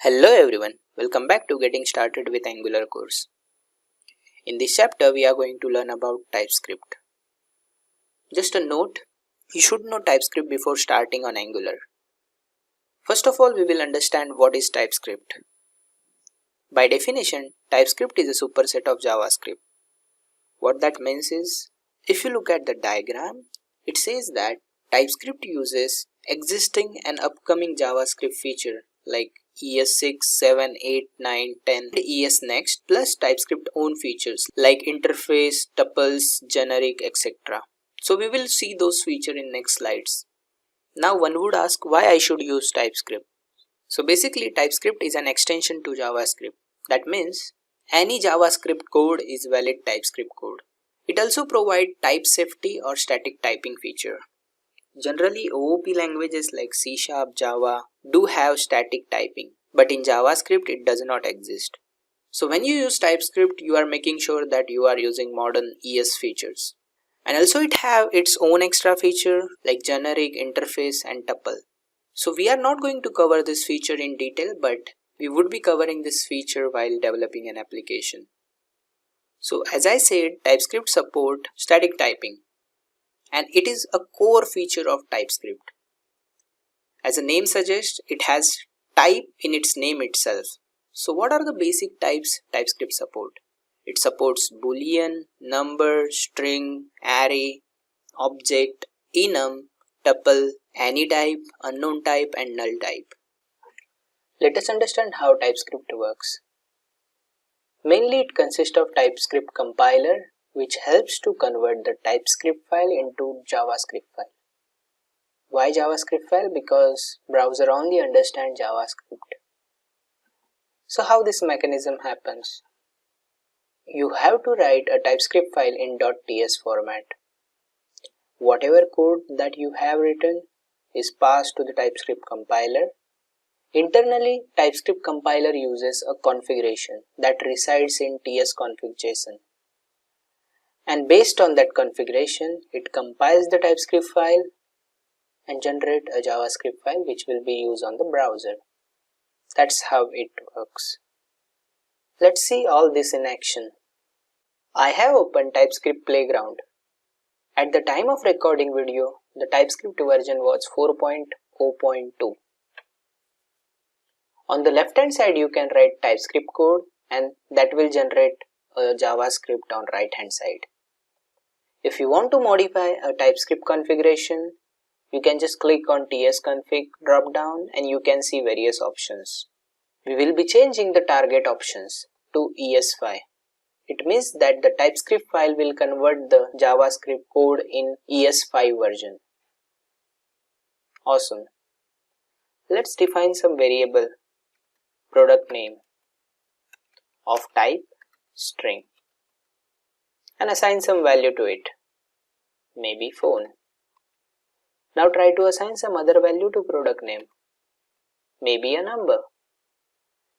Hello everyone, welcome back to Getting Started with Angular course. In this chapter, we are going to learn about TypeScript. Just a note, you should know TypeScript before starting on Angular. First of all, we will understand what is TypeScript. By definition, TypeScript is a superset of JavaScript. What that means is, if you look at the diagram, it says that TypeScript uses existing and upcoming JavaScript feature like ES6, 7, 8, 9, 10, ES Next plus TypeScript own features like interface, tuples, generic, etc. So we will see those features in next slides. Now one would ask why I should use TypeScript. So basically TypeScript is an extension to JavaScript. That means any JavaScript code is valid TypeScript code. It also provides type safety or static typing feature. Generally, OOP languages like C#, Java do have static typing, but in JavaScript it does not exist. So when you use TypeScript, you are making sure that you are using modern ES features. And also it have its own extra feature like generic, interface and tuple. So we are not going to cover this feature in detail, but we would be covering this feature while developing an application. So as I said, TypeScript support static typing. And it is a core feature of TypeScript. As the name suggests, it has type in its name itself. So what are the basic types TypeScript support? It supports boolean, number, string, array, object, enum, tuple, any type, unknown type and null type. Let us understand how TypeScript works. Mainly it consists of TypeScript compiler, which helps to convert the TypeScript file into JavaScript file. Why JavaScript file? Because browser only understands JavaScript. So how this mechanism happens? You have to write a TypeScript file in .ts format. Whatever code that you have written is passed to the TypeScript compiler. Internally, TypeScript compiler uses a configuration that resides in tsconfig.json. And based on that configuration, it compiles the TypeScript file and generate a JavaScript file which will be used on the browser. That's how it works. Let's see all this in action. I have opened TypeScript Playground. At the time of recording video, the TypeScript version was 4.0.2. On the left hand side, you can write TypeScript code and that will generate a JavaScript on right hand side. If you want to modify a TypeScript configuration, you can just click on tsconfig drop down and you can see various options. We will be changing the target options to ES5. It means that the TypeScript file will convert the JavaScript code in ES5 version. Awesome. Let's define some variable product name of type string and assign some value to it, maybe phone. Now try to assign some other value to product name, maybe a number.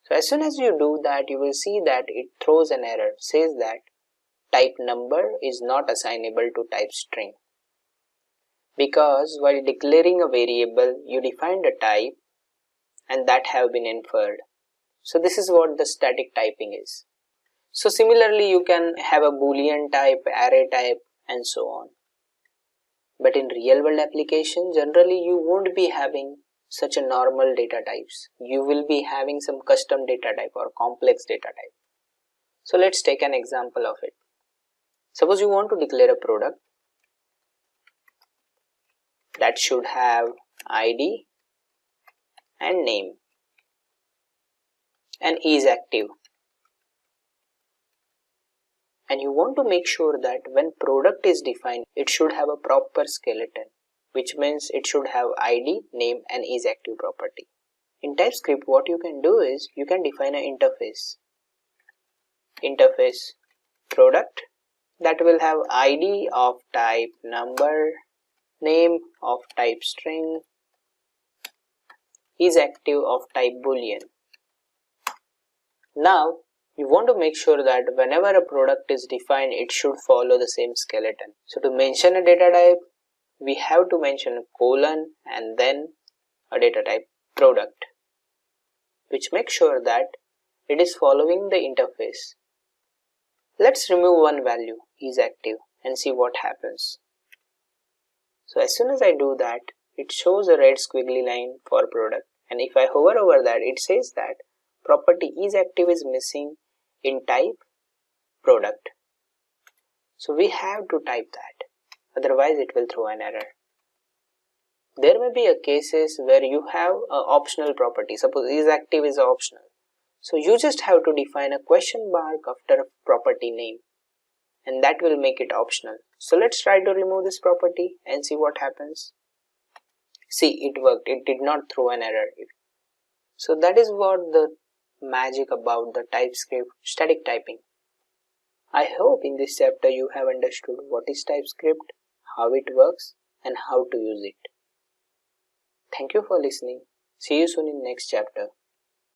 So as soon as you do that, you will see that it throws an error, says that type number is not assignable to type string. Because while declaring a variable, you defined a type and that have been inferred. So this is what the static typing is. So similarly, you can have a boolean type, array type and so on. But in real world application, generally you won't be having such a normal data types. You will be having some custom data type or complex data type. So let's take an example of it. Suppose you want to declare a product that should have ID and name and is active. And you want to make sure that when product is defined, it should have a proper skeleton, which means it should have ID, name and is active property. In TypeScript, what you can do is you can define an interface. Interface product that will have ID of type number, name of type string, is active of type boolean. Now you want to make sure that whenever a product is defined, it should follow the same skeleton. So to mention a data type, we have to mention a colon and then a data type product. which makes sure that it is following the interface. Let's remove one value, isActive, and see what happens. So as soon as I do that, it shows a red squiggly line for product, and if I hover over that, it says that property isActive is missing in type product. So we have to type that, otherwise it will throw an error. There may be cases where you have an optional property. Suppose isActive is optional. So you just have to define a question mark after a property name, and that will make it optional. So let's try to remove this property and see what happens. See, it worked. It did not throw an error. So that is what the magic about the TypeScript static typing. I hope in this chapter you have understood what is TypeScript, how it works, and how to use it. Thank you for listening. See you soon in next chapter.